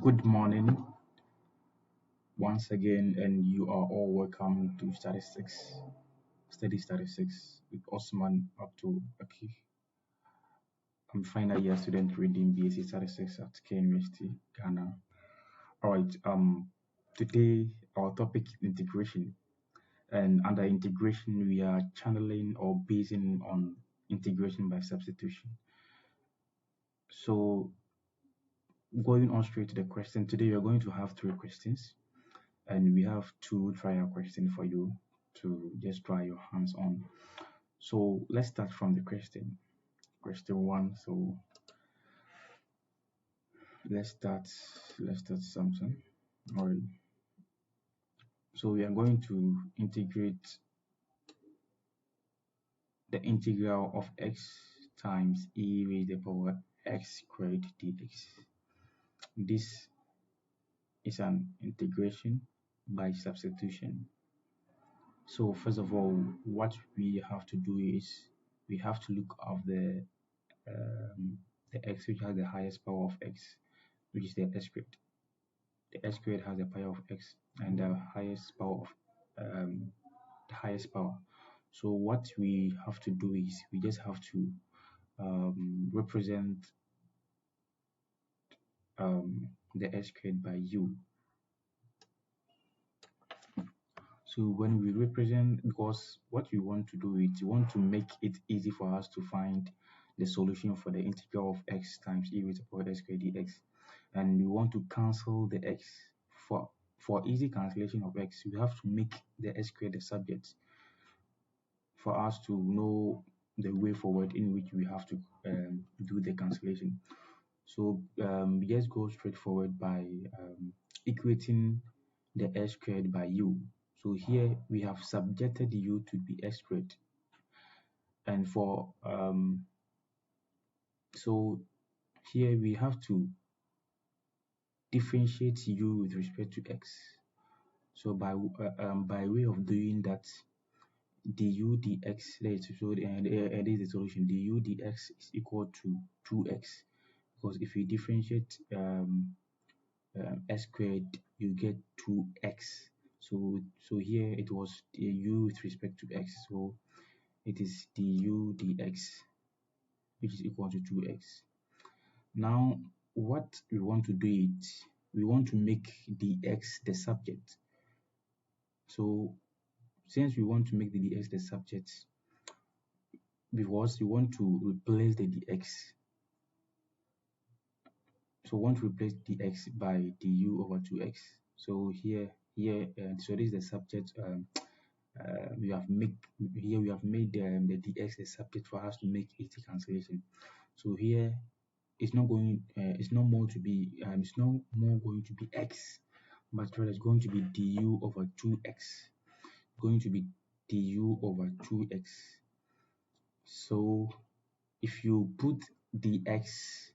Good morning once again, and you are all welcome to Study Statistics with Osman Abdul Aki. I'm final year student reading BSc Statistics at K University, Ghana. All right, today our topic is integration, and under integration, we are channeling or basing on integration by substitution. So, going on straight to the question, today we are going to have three questions. And we have two trial questions for you to just try your hands on. So let's start from the question. Question one. So let's start something. All right. So we are going to integrate the integral of x times e raised to the power x squared dx. This is an integration by substitution. So first of all, what we have to do is we have to look up um, the x which has the highest power of x, which is the s squared. The s squared has the power of x and the highest power of the highest power. So what we have to do is we just have to represent the s squared by u. So when we represent, because what we want to do is we want to make it easy for us to find the solution for the integral of x times e raised to the power x squared dx, and we want to cancel the x. For easy cancellation of x, we have to make the s squared the subject for us to know the way forward in which we have to do the cancellation. So we just go straight forward by equating the s squared by u. So here we have subjected u to be s squared, and so here we have to differentiate u with respect to x. So by way of doing that, du dx, and this is the solution. Du dx is equal to 2x, because if you differentiate s squared, you get 2x. So here it was u with respect to x, so it is du dx, which is equal to 2x. Now what we want to do is we want to make dx the subject. So since we want to make the dx the subject, because we want to replace the dx, so we want to replace dx by du over 2x. So so this is the subject. We have made the dx the subject for us to make easy cancellation. So here it's not more going to be x, but rather it's going to be du over 2x. Going to be du over 2x. So if you put dx,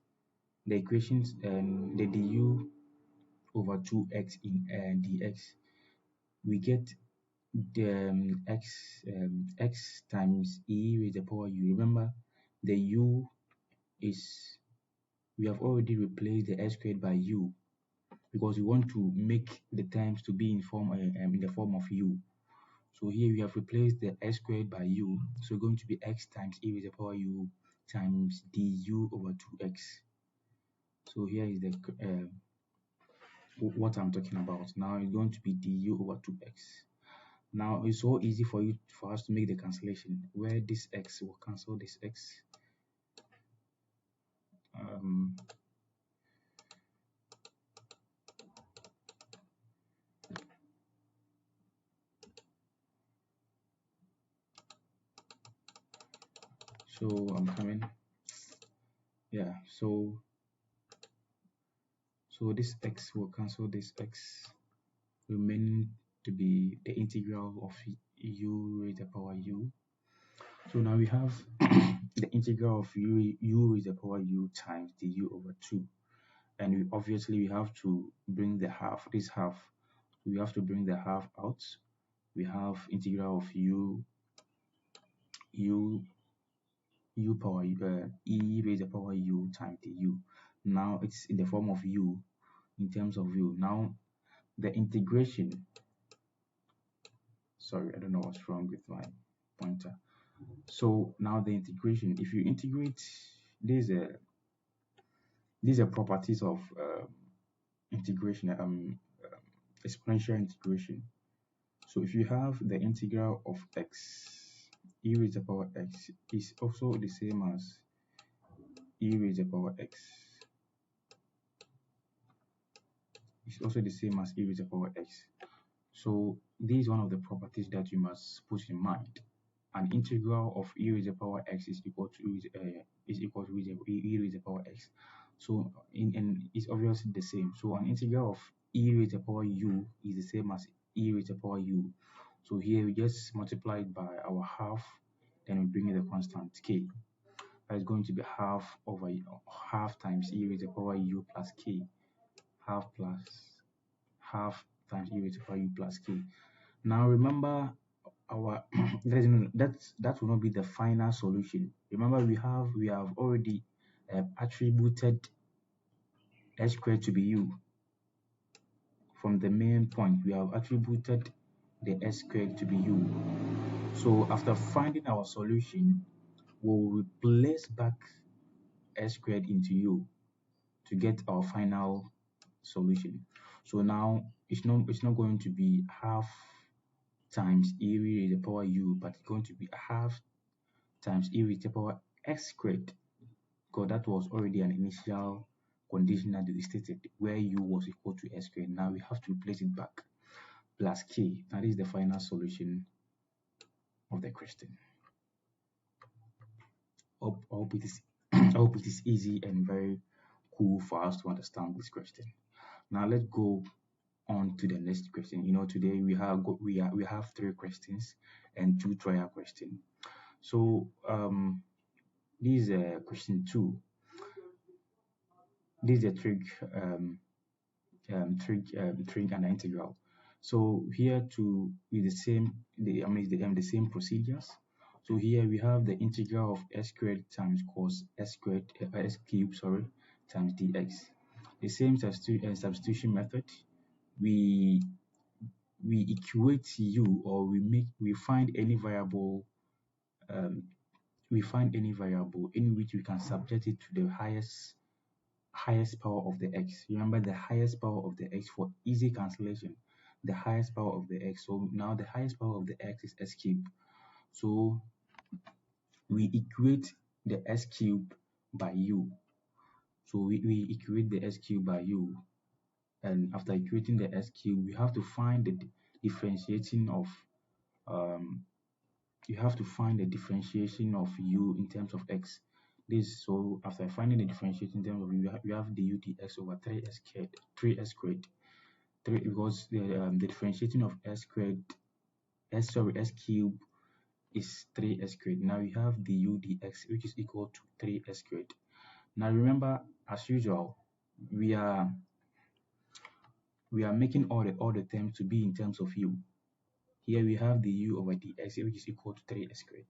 the equations, the du over 2x in dx, we get the x times e raised to the power u. Remember, the u is, we have already replaced the s squared by u, because we want to make the terms to be in the form of u. So here we have replaced the s squared by u, so going to be x times e raised to the power u times du over 2x. So here is the what I'm talking about. Now it's going to be du over 2x. Now it's so easy for us to make the cancellation, where this x will cancel this x. So I'm coming. Yeah, so this x will cancel this x, remaining to be the integral of u raised to the power u. So now we have the integral of u raised to the power u times du over 2, and we have to bring the half, this half, we have to bring the half out. We have integral of u power e raised to the power u times du. Now it's in the form of u, in terms of u. Now the integration, sorry, I don't know what's wrong with my pointer. So now the integration, if you integrate, these are properties of integration, exponential integration. So if you have the integral of x, e raised to the power x is also the same as e raised to the power x. It's also the same as e raised to the power x. So this is one of the properties that you must put in mind. An integral of e raised to the power x is equal to e raised to the power x. So it's obviously the same. So an integral of e raised to the power u is the same as e raised to the power u. So here we just multiply it by our half, then we bring in the constant k. That is going to be half times e raised to the power u plus k. Half plus half times e raised to the power u plus k. Now remember our that will not be the final solution. Remember we have already attributed s squared to be u. From the main point, we have attributed the s squared to be u. So after finding our solution, we'll replace back s squared into u to get our final solution. So now it's not going to be half times e raised to the power u, but it's going to be half times e raised to the power x squared, because that was already an initial condition that we stated where u was equal to s squared. Now we have to replace it back plus k. That is the final solution of the question. I hope it is I hope it is easy and very cool for us to understand this question. Now let's go on to the next question. Today we have 3 questions and 2 trial questions. So this is question 2. This is a trig and an integral. So here too is the same procedures. So here we have the integral of s squared times cos s cubed times dx. The same substitution method. We equate u, or we find any variable in which we can subject it to the highest power of the x. Remember the highest power of the x for easy cancellation. The highest power of the x. So now the highest power of the x is s cubed. So we equate the s cubed by u. So we equate the s cubed by u, and after equating the s cubed, we have to find the differentiating of you have to find the differentiation of u in terms of x. So after finding the differentiation in terms of u, we have the u dx over 3s squared. Because the differentiating of s cubed is 3s squared. Now we have the u dx, which is equal to 3s squared. Now remember, as usual, we are making all the terms to be in terms of u. Here we have the u over dx, which is equal to 3s squared.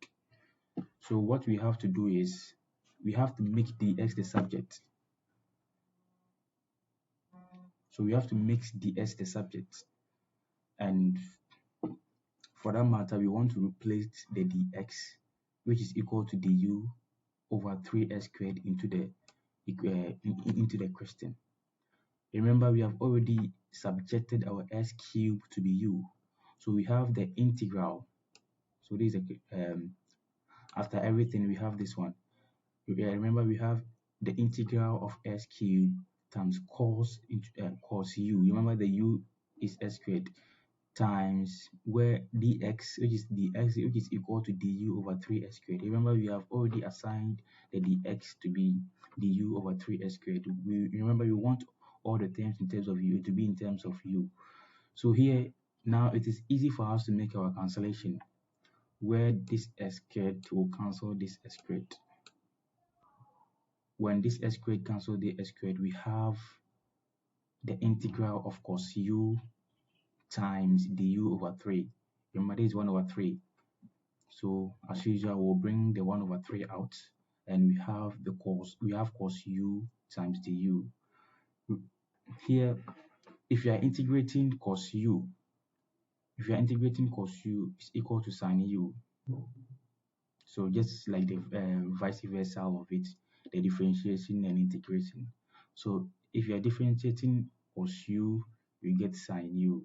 So what we have to do is we have to make dx the subject. So we have to make dx the subject, and for that matter, we want to replace the dx, which is equal to du over 3s squared into the question. Remember, we have already subjected our s cubed to be u, so we have the integral. So this is after everything, we have this one. Remember, we have the integral of s cubed times cos u. Remember, the u is s squared times where dx, which is equal to du over 3s squared. Remember, we have already assigned the dx to be du over 3s squared. Remember, we want all the terms in terms of u to be in terms of u. So here now it is easy for us to make our cancellation, where this s squared will cancel this s squared. When this s squared cancels the s squared, we have the integral of cos u times du over 3. Remember, this is 1 over 3. So as usual, we'll bring the 1 over 3 out, and we have cos u times du. here, if you are integrating cos u, if you are integrating cos u is equal to sin u. So just like the vice versa of it, the differentiation and integration. So if you are differentiating cos u, you get sin u.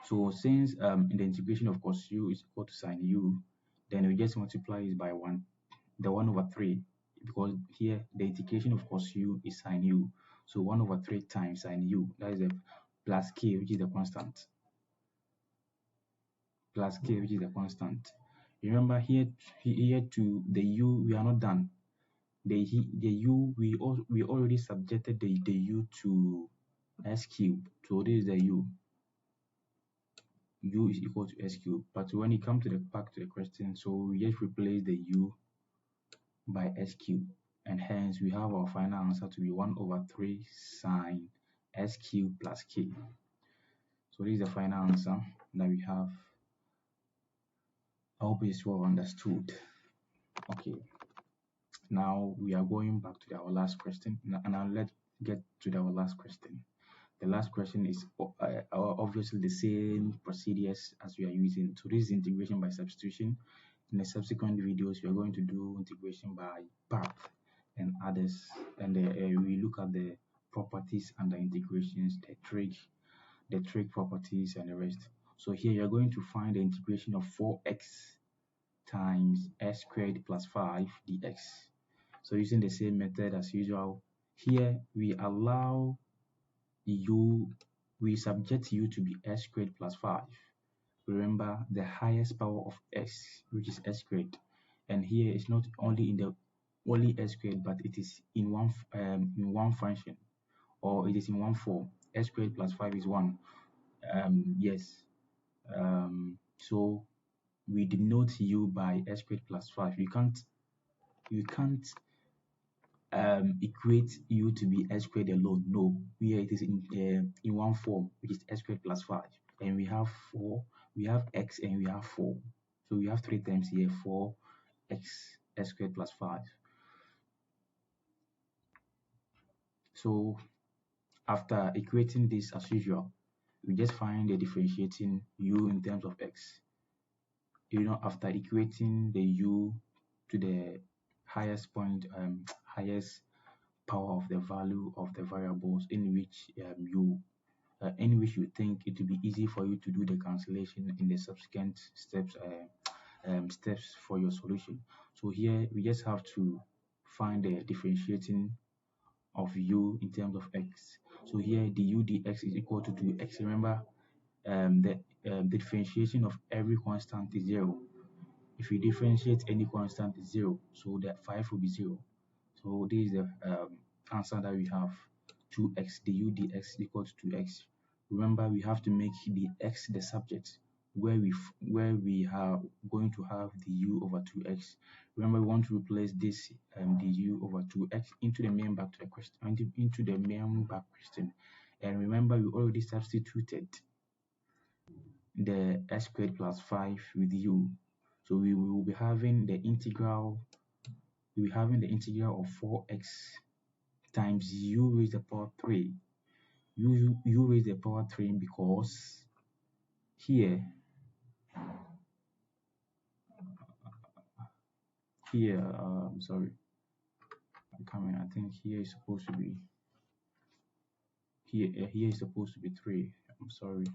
So since the integration of cos u is equal to sin u, then we just multiply it by 1, the 1 over 3, because here the integration of cos u is sin u. So 1 over 3 times sin u, that is a plus k, which is the constant. Plus k, which is the constant. Remember here to the u, we are not done. The u, we already subjected the u to s cube. So this is the u. U is equal to s cube. But when it comes to the back to the question, so we just replace the u by s cube, and hence we have our final answer to be 1 over 3 sine s cube plus k. So this is the final answer that we have. I hope it's well understood. Okay, now we are going back to our last question. And now let's get to our last question. The last question is obviously the same procedures as we are using. So this is integration by substitution. In the subsequent videos, we are going to do integration by path and others, and we look at the properties and the integrations, the trig properties, and the rest. So here you're going to find the integration of 4x times s squared plus 5 dx. So using the same method as usual, here we allow we subject u to be s squared plus 5. Remember the highest power of s, which is s squared, and here it's not only in the only s squared, but it is in one function, or it is in one form. S squared plus 5 is 1. Yes. So we denote u by s squared plus 5. You can't equate u to be s squared alone. No, here it is in one form, which is s squared plus 5, and we have x, and we have 4. So we have 3 times here, 4x s squared plus 5. So after equating this as usual, we just find the differentiating u in terms of x. After equating the u to the highest point, highest power of the value of the variables in which you think it will be easy for you to do the cancellation in the subsequent steps for your solution. So here we just have to find the differentiating of u in terms of x. So here the u dx is equal to 2x. Remember, the differentiation of every constant is 0. If you differentiate any constant, it's 0, so that 5 will be 0. So this is the answer that we have. 2x, the u dx is equal to 2x. Remember, we have to make the x the subject, where we are going to have the u over 2x. Remember, we want to replace this the u over 2x into the main back to the question, into the main back question. And remember, we already substituted the s squared plus 5 with u. So we will be having the integral. We'll be having the integral of 4x times u raised to the power 3. U raised to the power 3 because here sorry, I'm coming. I think here is supposed to be here is supposed to be 3. I'm sorry.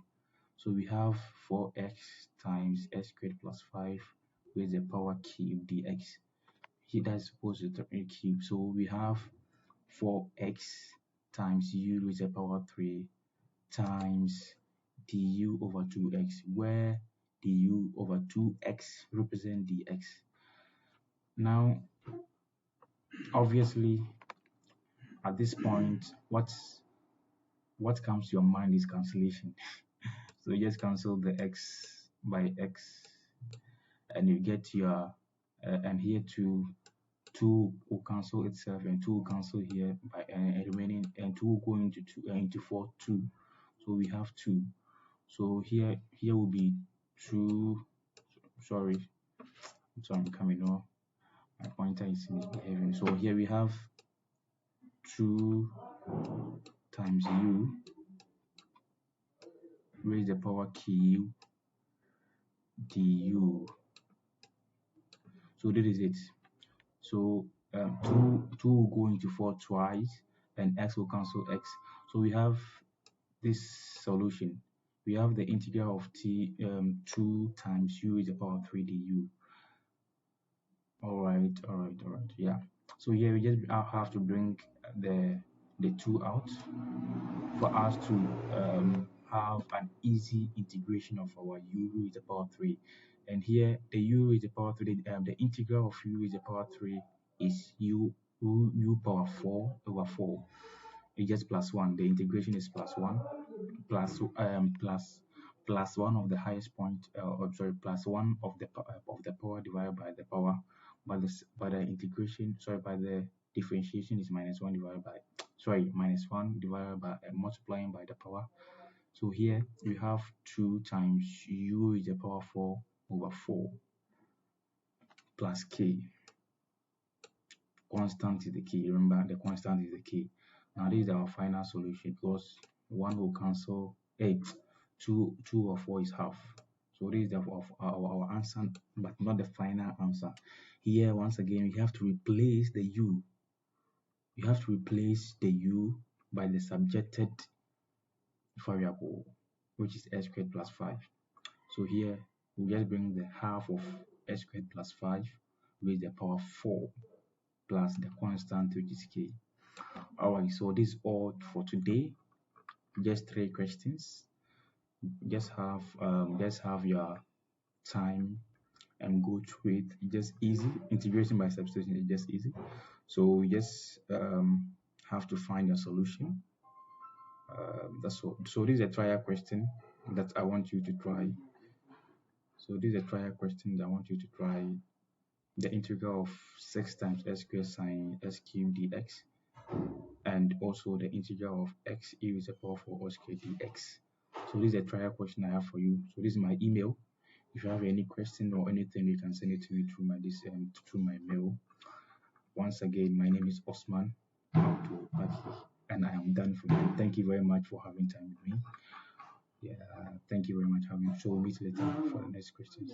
So we have 4x times s squared plus 5 raised to the power cube dx. Here that's supposed to be 3 cube. So we have 4x times u raised to the power 3 times du over 2x, where du over 2x represent dx. Now, obviously, at this point, what comes to your mind is cancellation. So you just cancel the x by x, and you get your and here 2 will cancel itself, and 2 will cancel here by remaining, and 2 will go into 4 2. So we have 2. So here will be 2. Sorry, I'm coming off. My pointer is misbehaving. So here we have 2 times u raised to the power q du. So this is it. So 2 will go into 4 twice, and x will cancel x. So we have this solution. We have the integral of 2 times u raised to the power 3 du. All right. Yeah. So here we just have to bring the 2 out for us to have an easy integration of our u raised to the power 3. And here the u raised to the power 3, the integral of u raised to the power 3 is u power 4 over 4. It's just plus 1. The integration is plus 1 plus 1 of the highest point, sorry, plus 1 of the power divided by the power, by the integration, sorry, by the differentiation is minus 1 divided by, sorry, minus 1 divided by multiplying by the power. So here we have 2 times u is the power 4 over 4 plus k. Constant is the key. Remember, the constant is the key. Now this is our final solution, because 1 will cancel 8. 2 over 4 is half. So this is our answer, but not the final answer. Here, once again, we have to replace the u. We have to replace the u by the subjected variable, which is s squared plus 5. So here, we just bring the half of s squared plus 5 with the power 4 plus the constant, which is k. Alright, so this is all for today. Just 3 questions. Just have your time and go through it. Just easy. Integration by substitution is just easy. So you just have to find your solution. That's all. So this is a trial question that I want you to try. So this is a trial question that I want you to try. The integral of 6 times s squared sine s cubed dx, and also the integral of x e raised to the power 4 squared dx. So this is a trial question I have for you. So this is my email. If you have any question or anything, you can send it to me through my mail. Once again, my name is Osman Abdul Baki, and I am done for today. Thank you very much for having time with me. Yeah, thank you very much for having me. So we'll meet later for the next questions.